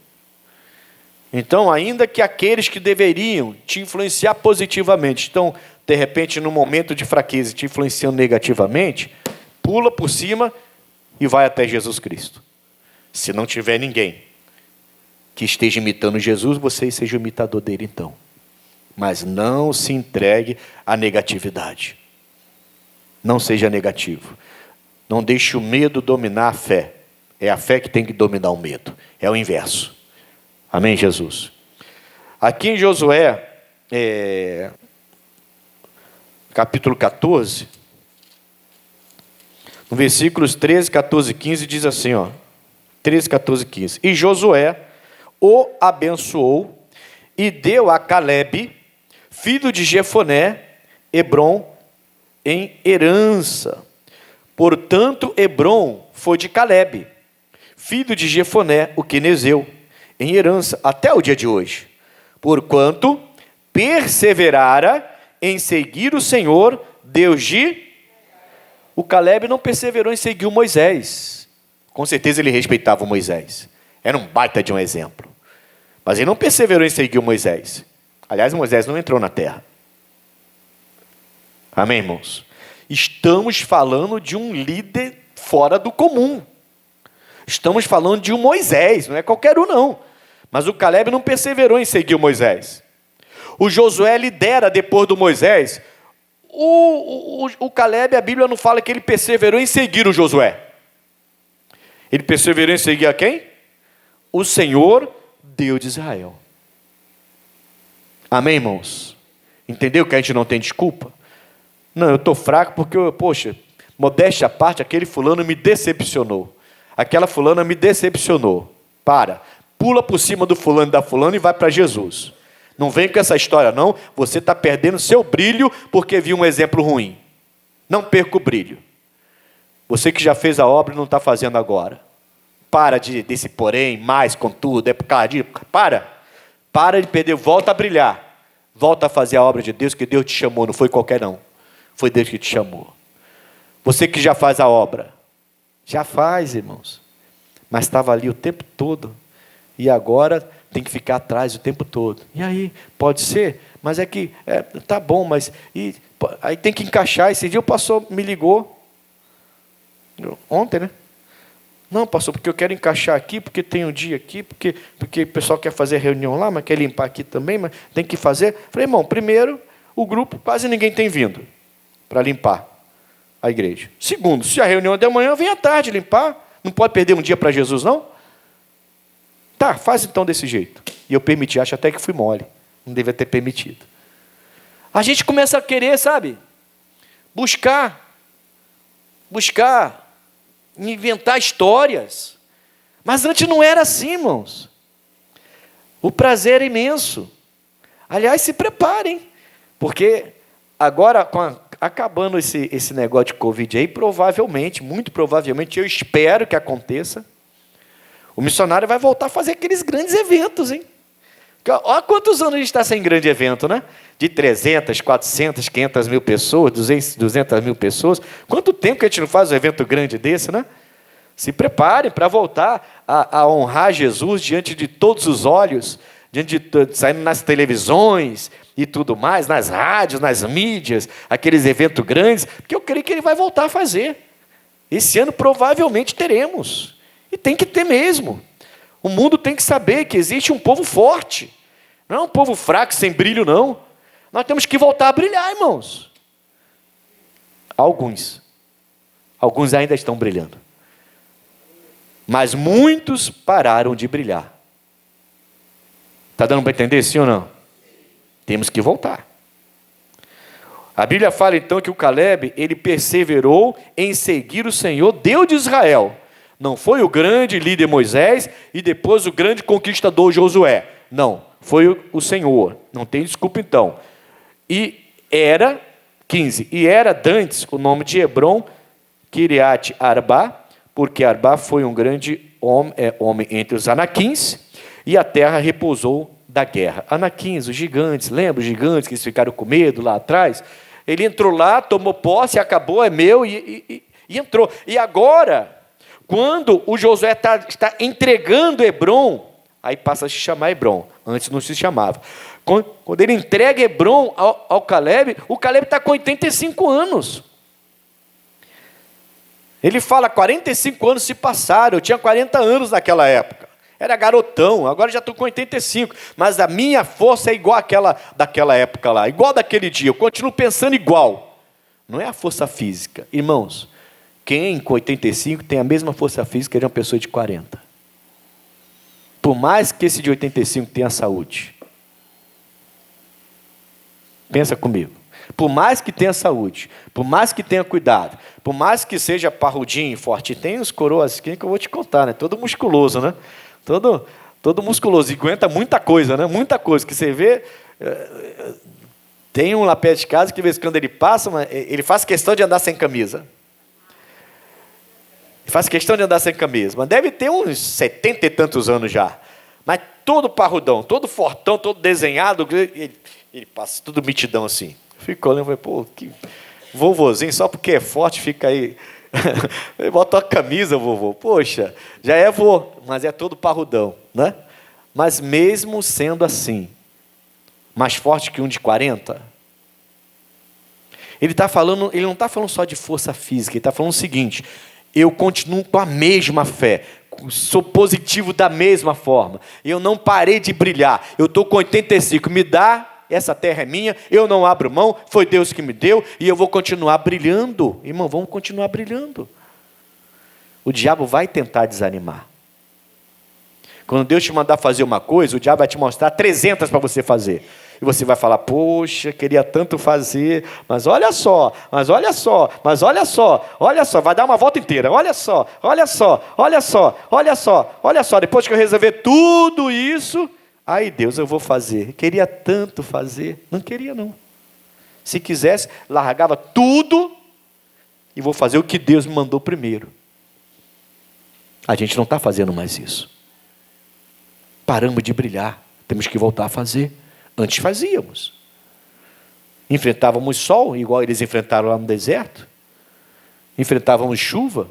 Então, ainda que aqueles que deveriam te influenciar positivamente, estão, de repente, num momento de fraqueza, te influenciando negativamente, pula por cima e vai até Jesus Cristo. Se não tiver ninguém que esteja imitando Jesus, você seja o imitador dele então. Mas não se entregue à negatividade. Não seja negativo. Não deixe o medo dominar a fé. É a fé que tem que dominar o medo. É o inverso. Amém, Jesus? Aqui em Josué, capítulo 14, no versículos 13, 14 e 15, diz assim, 13, 14 e 15. E Josué o abençoou e deu a Caleb, filho de Jefoné, Hebrom, em herança. Portanto, Hebrom foi de Caleb, filho de Jefoné, o quenezeu, em herança, até o dia de hoje. Porquanto perseverara em seguir o Senhor, Deus de... O Caleb não perseverou em seguir o Moisés. Com certeza ele respeitava o Moisés. Era um baita de um exemplo. Mas ele não perseverou em seguir o Moisés. Aliás, Moisés não entrou na terra. Amém, irmãos? Estamos falando de um líder fora do comum. Estamos falando de um Moisés, não é qualquer um não. Mas o Caleb não perseverou em seguir o Moisés. O Josué lidera depois do Moisés. O Caleb, a Bíblia não fala que ele perseverou em seguir o Josué. Ele perseverou em seguir a quem? O Senhor, Deus de Israel. Amém, irmãos? Entendeu que a gente não tem desculpa? Não, eu estou fraco porque, modéstia à parte, aquele fulano me decepcionou. Aquela fulana me decepcionou. Pula por cima do fulano e da fulana e vai para Jesus. Não vem com essa história, não. Você está perdendo seu brilho porque viu um exemplo ruim. Não perca o brilho. Você que já fez a obra e não está fazendo agora. Para desse porém, mais, contudo, é por causa disso. Para de perder, volta a brilhar. Volta a fazer a obra de Deus, que Deus te chamou, não foi qualquer não. Foi Deus que te chamou. Você que já faz a obra. Já faz, irmãos. mas estava ali o tempo todo, e agora tem que ficar atrás o tempo todo. E aí, pode ser, mas é que, tá bom, mas aí tem que encaixar. Esse dia o pastor me ligou, ontem, né? Não, pastor, porque eu quero encaixar aqui, porque tem um dia aqui, porque o pessoal quer fazer reunião lá, mas quer limpar aqui também, mas tem que fazer. Falei, irmão, primeiro, o grupo, quase ninguém tem vindo para limpar a igreja. Segundo, se a reunião é de manhã, vem à tarde limpar. Não pode perder um dia para Jesus, não? Tá, faz então desse jeito. E eu permiti, acho até que fui mole. Não devia ter permitido. A gente começa a querer, sabe? Buscar, inventar histórias. Mas antes não era assim, irmãos. O prazer é imenso. Aliás, se preparem, porque agora, acabando esse negócio de Covid aí, provavelmente, muito provavelmente, eu espero que aconteça, o missionário vai voltar a fazer aqueles grandes eventos, hein? Olha quantos anos a gente está sem grande evento, né? De 300, 400, 500 mil pessoas, 200 mil pessoas. Quanto tempo que a gente não faz um evento grande desse, né? Se preparem para voltar a honrar Jesus diante de todos os olhos, saindo nas televisões e tudo mais, nas rádios, nas mídias, aqueles eventos grandes, porque eu creio que ele vai voltar a fazer. Esse ano provavelmente teremos. E tem que ter mesmo. O mundo tem que saber que existe um povo forte. Não é um povo fraco, sem brilho, não. Nós temos que voltar a brilhar, irmãos. Alguns ainda estão brilhando. Mas muitos pararam de brilhar. Está dando para entender, sim ou não? Temos que voltar. A Bíblia fala então que o Caleb, ele perseverou em seguir o Senhor, Deus de Israel. Não foi o grande líder Moisés e depois o grande conquistador Josué. Não, foi o Senhor. Não tem desculpa então. E era, 15, e era dantes o nome de Hebron, Kiriat Arba, porque Arba foi um grande homem entre os anaquins, e a terra repousou da guerra. Anaquins, os gigantes, lembra os gigantes que eles ficaram com medo lá atrás? Ele entrou lá, tomou posse, acabou, é meu, e entrou. E agora, quando o Josué está entregando Hebron, aí passa a se chamar Hebron, antes não se chamava. Quando ele entrega Hebron ao Caleb, o Caleb está com 85 anos. Ele fala, 45 anos se passaram, eu tinha 40 anos naquela época. Era garotão, agora já estou com 85. Mas a minha força é igual àquela daquela época lá, igual daquele dia. Eu continuo pensando igual. Não é a força física. Irmãos, quem com 85 tem a mesma força física de uma pessoa de 40. Por mais que esse de 85 tenha saúde. Pensa comigo. Por mais que tenha saúde, por mais que tenha cuidado, por mais que seja parrudinho, forte, tem os coroas que eu vou te contar, né? Todo musculoso, né? Todo musculoso, e aguenta muita coisa, né? Muita coisa, que você vê... Tem um lá perto de casa que, de vez em quando ele passa, ele faz questão de andar sem camisa. Ele faz questão de andar sem camisa, mas deve ter uns 70 e tantos anos já. Mas todo parrudão, todo fortão, todo desenhado, ele passa tudo mitidão assim. Fico olhando e falei, pô, que vovozinho, só porque é forte, fica aí. Bota a camisa, vovô. Poxa, já é vô, mas é todo parrudão, né? Mas mesmo sendo assim, mais forte que um de 40, ele não está falando só de força física, ele está falando o seguinte: eu continuo com a mesma fé, sou positivo da mesma forma, eu não parei de brilhar, eu estou com 85, me dá. Essa terra é minha, eu não abro mão, foi Deus que me deu, e eu vou continuar brilhando. Irmão, vamos continuar brilhando. O diabo vai tentar desanimar. Quando Deus te mandar fazer uma coisa, o diabo vai te mostrar 300 para você fazer. E você vai falar, poxa, queria tanto fazer, mas olha só, vai dar uma volta inteira, olha só, depois que eu resolver tudo isso... Ai, Deus, eu vou fazer. Queria tanto fazer. Não queria, não. Se quisesse, largava tudo e vou fazer o que Deus me mandou primeiro. A gente não está fazendo mais isso. Paramos de brilhar. Temos que voltar a fazer. Antes fazíamos. Enfrentávamos sol, igual eles enfrentaram lá no deserto. Enfrentávamos chuva.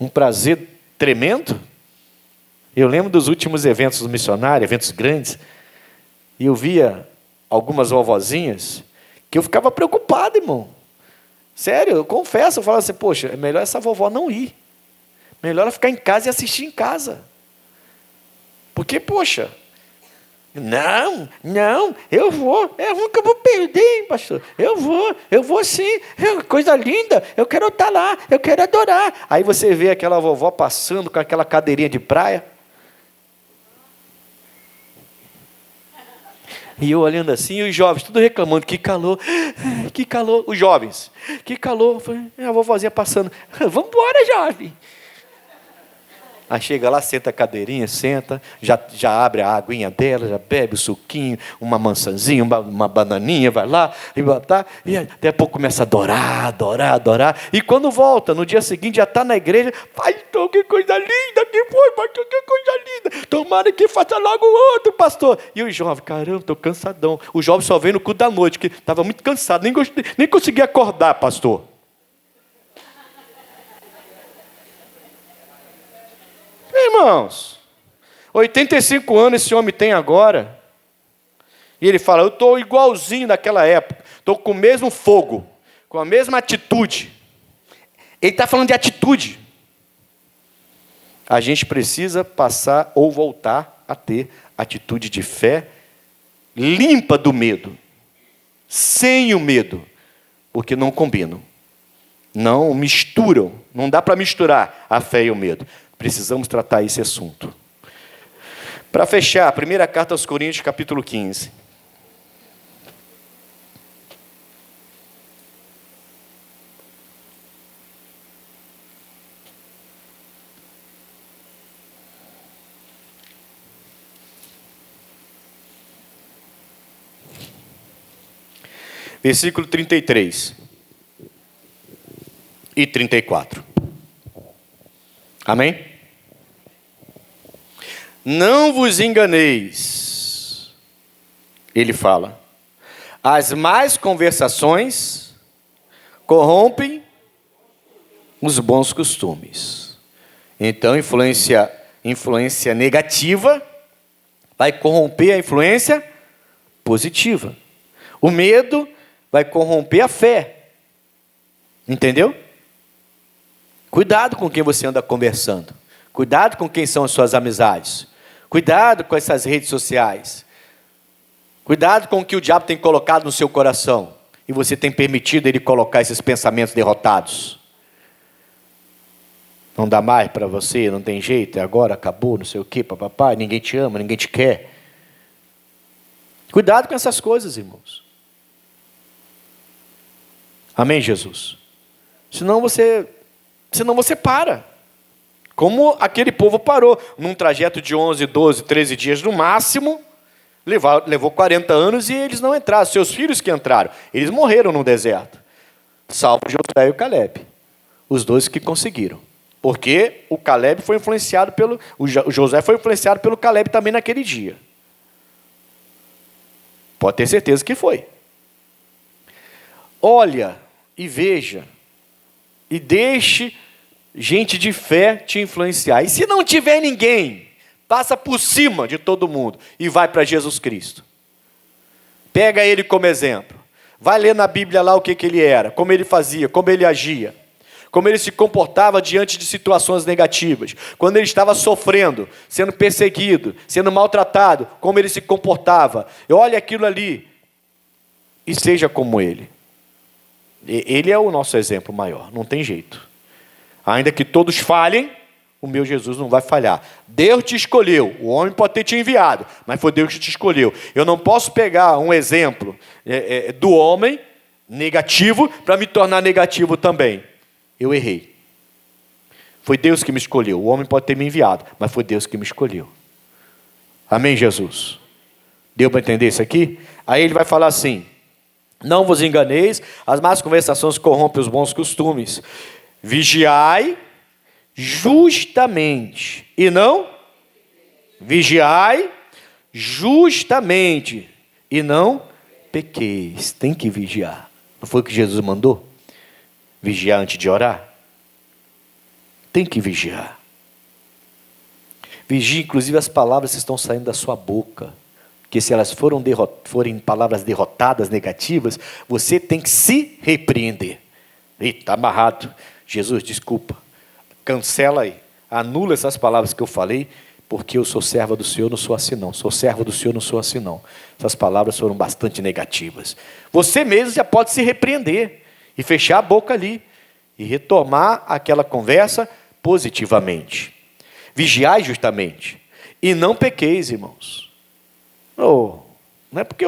Um prazer tremendo. Eu lembro dos últimos eventos do missionário, eventos grandes, e eu via algumas vovozinhas que eu ficava preocupado, irmão. Sério, eu confesso, eu falava assim, poxa, é melhor essa vovó não ir. Melhor ela ficar em casa e assistir em casa. Porque, poxa, não, eu nunca vou perder, hein, pastor. Eu vou sim, coisa linda, eu quero estar lá, eu quero adorar. Aí você vê aquela vovó passando com aquela cadeirinha de praia. E eu olhando assim, e os jovens, tudo reclamando, que calor, os jovens, que calor. A vovozinha passando, vamos embora, jovem. Aí chega lá, senta a cadeirinha, senta, já abre a aguinha dela, já bebe o suquinho, uma maçãzinha, uma bananinha, vai lá, e até a pouco começa a adorar. E quando volta, no dia seguinte, já está na igreja, pastor, que coisa linda que foi, pastor, que coisa linda. Tomara que faça logo outro, pastor. E o jovem, caramba, estou cansadão. O jovem só veio no culto da noite, que estava muito cansado, nem conseguia acordar, pastor. Irmãos, 85 anos esse homem tem agora. E ele fala, eu estou igualzinho naquela época. Estou com o mesmo fogo, com a mesma atitude. Ele está falando de atitude. A gente precisa passar ou voltar a ter atitude de fé limpa do medo. Sem o medo. Porque não combinam. Não misturam. Não dá para misturar a fé e o medo. Precisamos tratar esse assunto. Para fechar, a primeira carta aos Coríntios, capítulo 15. Versículo 33 e 34. Amém? Não vos enganeis, ele fala, as más conversações corrompem os bons costumes. Então, influência negativa vai corromper a influência positiva. O medo vai corromper a fé. Entendeu? Cuidado com quem você anda conversando. Cuidado com quem são as suas amizades. Cuidado com essas redes sociais. Cuidado com o que o diabo tem colocado no seu coração. E você tem permitido ele colocar esses pensamentos derrotados. Não dá mais para você, não tem jeito, agora acabou, não sei o quê, papapá, ninguém te ama, ninguém te quer. Cuidado com essas coisas, irmãos. Amém, Jesus? Senão você para. Como aquele povo parou, num trajeto de 11, 12, 13 dias no máximo, levou 40 anos e eles não entraram, seus filhos que entraram, eles morreram no deserto, salvo Josué e o Caleb, os dois que conseguiram, porque o Caleb foi influenciado o Josué foi influenciado pelo Caleb também naquele dia, pode ter certeza que foi. Olha e veja, e deixe gente de fé te influenciar. E se não tiver ninguém, passa por cima de todo mundo e vai para Jesus Cristo. Pega ele como exemplo. Vai ler na Bíblia lá o que ele era, como ele fazia, como ele agia, como ele se comportava diante de situações negativas, quando ele estava sofrendo, sendo perseguido, sendo maltratado, como ele se comportava. Olha aquilo ali e seja como ele. Ele é o nosso exemplo maior, não tem jeito. Ainda que todos falhem, o meu Jesus não vai falhar. Deus te escolheu, o homem pode ter te enviado, mas foi Deus que te escolheu. Eu não posso pegar um exemplo do homem negativo para me tornar negativo também. Eu errei. Foi Deus que me escolheu. O homem pode ter me enviado, mas foi Deus que me escolheu. Amém, Jesus? Deu para entender isso aqui? Aí ele vai falar assim, não vos enganeis, as más conversações corrompem os bons costumes. Vigiai justamente, e não? Vigiai justamente, e não pequeis. Tem que vigiar. Não foi o que Jesus mandou? Vigiar antes de orar? Tem que vigiar. Vigie, inclusive, as palavras que estão saindo da sua boca. Porque se elas forem palavras derrotadas, negativas, você tem que se repreender. Está amarrado. Jesus, desculpa. Cancela aí. Anula essas palavras que eu falei, porque eu sou serva do Senhor, não sou assim não. Sou servo do Senhor, não sou assim não. Essas palavras foram bastante negativas. Você mesmo já pode se repreender e fechar a boca ali e retomar aquela conversa positivamente. Vigiai justamente e não pequeis, irmãos. Não é porque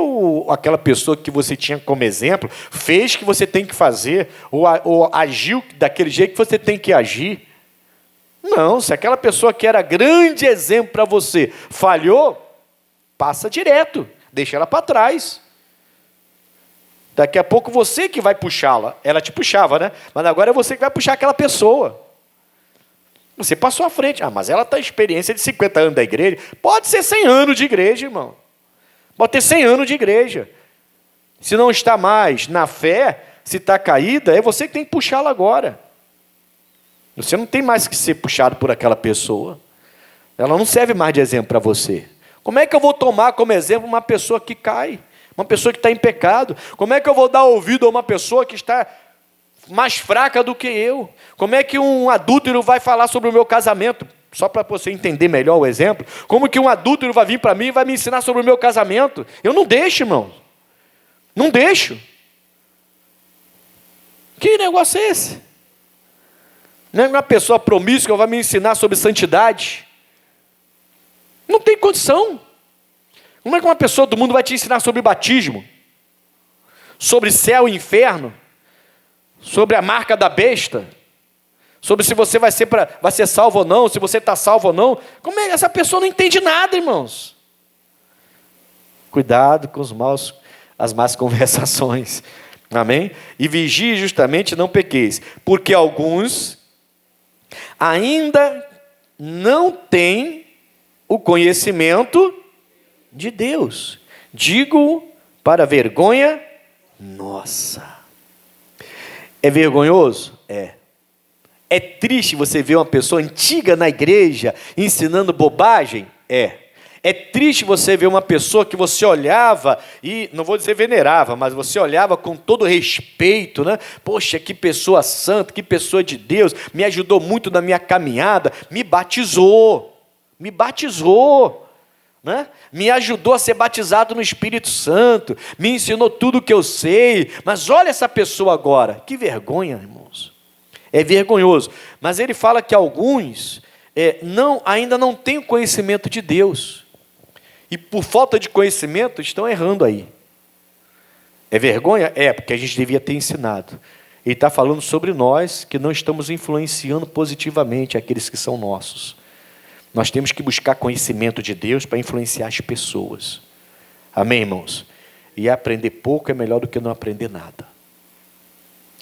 aquela pessoa que você tinha como exemplo fez que você tem que fazer, ou agiu daquele jeito que você tem que agir. Não, se aquela pessoa que era grande exemplo para você falhou, passa direto, deixa ela para trás. Daqui a pouco você que vai puxá-la. Ela te puxava, né? Mas agora é você que vai puxar aquela pessoa. Você passou à frente. Mas ela está em experiência de 50 anos da igreja. Pode ser 100 anos de igreja, irmão. Pode ter 100 anos de igreja. Se não está mais na fé, se está caída, é você que tem que puxá-la agora. Você não tem mais que ser puxado por aquela pessoa. Ela não serve mais de exemplo para você. Como é que eu vou tomar como exemplo uma pessoa que cai? Uma pessoa que está em pecado? Como é que eu vou dar ouvido a uma pessoa que está mais fraca do que eu? Como é que um adúltero vai falar sobre o meu casamento? Só para você entender melhor o exemplo. Como que um adúltero vai vir para mim e vai me ensinar sobre o meu casamento? Eu não deixo, irmão. Não deixo. Que negócio é esse? Não é uma pessoa promíscua vai me ensinar sobre santidade. Não tem condição. Como é que uma pessoa do mundo vai te ensinar sobre batismo? Sobre céu e inferno? Sobre a marca da besta? Sobre se você vai ser salvo ou não, se você está salvo ou não? Como é que essa pessoa não entende nada, irmãos? Cuidado com as más conversações. Amém? E vigie justamente, não pequeis, porque alguns ainda não têm o conhecimento de Deus. Digo para vergonha nossa. É vergonhoso? É. É triste você ver uma pessoa antiga na igreja ensinando bobagem? É. É triste você ver uma pessoa que você olhava e, não vou dizer venerava, mas você olhava com todo respeito, né? Poxa, que pessoa santa, que pessoa de Deus, me ajudou muito na minha caminhada, me batizou, né? Me ajudou a ser batizado no Espírito Santo, me ensinou tudo o que eu sei, mas olha essa pessoa agora, que vergonha, irmãos. É vergonhoso, mas ele fala que alguns ainda não têm o conhecimento de Deus, e por falta de conhecimento estão errando aí. É vergonha? É, porque a gente devia ter ensinado. Ele está falando sobre nós, que não estamos influenciando positivamente aqueles que são nossos. Nós temos que buscar conhecimento de Deus para influenciar as pessoas. Amém, irmãos? E aprender pouco é melhor do que não aprender nada.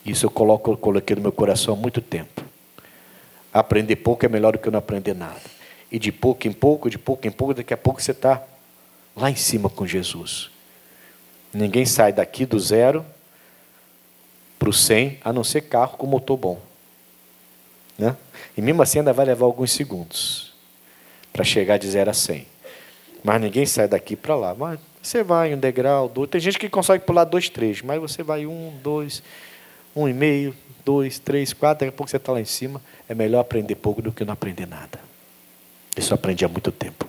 Isso eu coloquei no meu coração há muito tempo. Aprender pouco é melhor do que não aprender nada. E de pouco em pouco, daqui a pouco você está lá em cima com Jesus. Ninguém sai daqui do 0 para o 100, a não ser carro com motor bom. Né? E mesmo assim ainda vai levar alguns segundos para chegar de 0 a 100. Mas ninguém sai daqui para lá. Mas você vai um degrau, 2. Tem gente que consegue pular 2, 3, mas você vai 1, 2, 1,5, 2, 3, 4, daqui a pouco você está lá em cima. É melhor aprender pouco do que não aprender nada. Isso eu aprendi há muito tempo.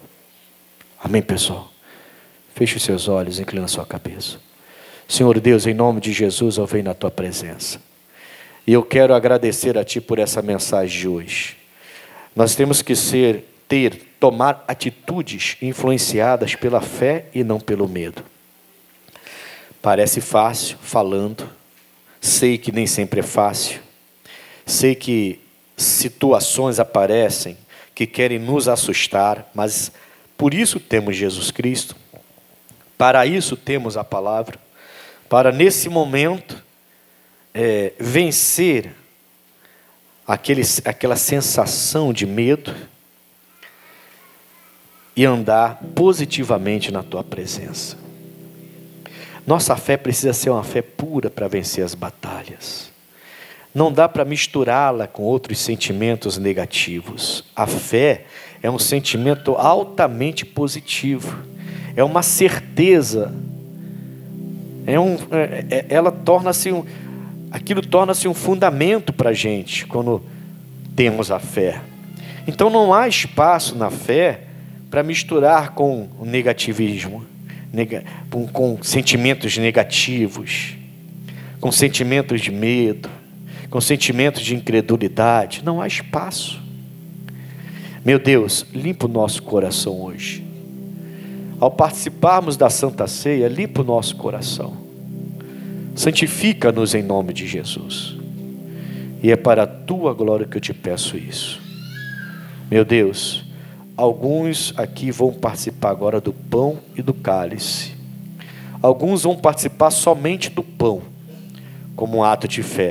Amém, pessoal? Feche os seus olhos, inclina a sua cabeça. Senhor Deus, em nome de Jesus, eu venho na tua presença. E eu quero agradecer a ti por essa mensagem de hoje. Nós temos que tomar atitudes influenciadas pela fé e não pelo medo. Parece fácil falando. Sei que nem sempre é fácil. Sei que situações aparecem que querem nos assustar, mas por isso temos Jesus Cristo. Para isso temos a palavra. Para nesse momento vencer aquela sensação de medo e andar positivamente na tua presença. Nossa fé precisa ser uma fé pura para vencer as batalhas. Não dá para misturá-la com outros sentimentos negativos. A fé é um sentimento altamente positivo, é uma certeza, ela torna-se aquilo torna-se um fundamento para a gente quando temos a fé. Então não há espaço na fé para misturar com o negativismo, com sentimentos negativos, com sentimentos de medo, com sentimentos de incredulidade. Não há espaço. Meu Deus, limpa o nosso coração hoje. Ao participarmos da Santa Ceia, limpa o nosso coração. Santifica-nos em nome de Jesus. E é para a tua glória que eu te peço isso. Meu Deus, alguns aqui vão participar agora do pão e do cálice. Alguns vão participar somente do pão, como um ato de fé.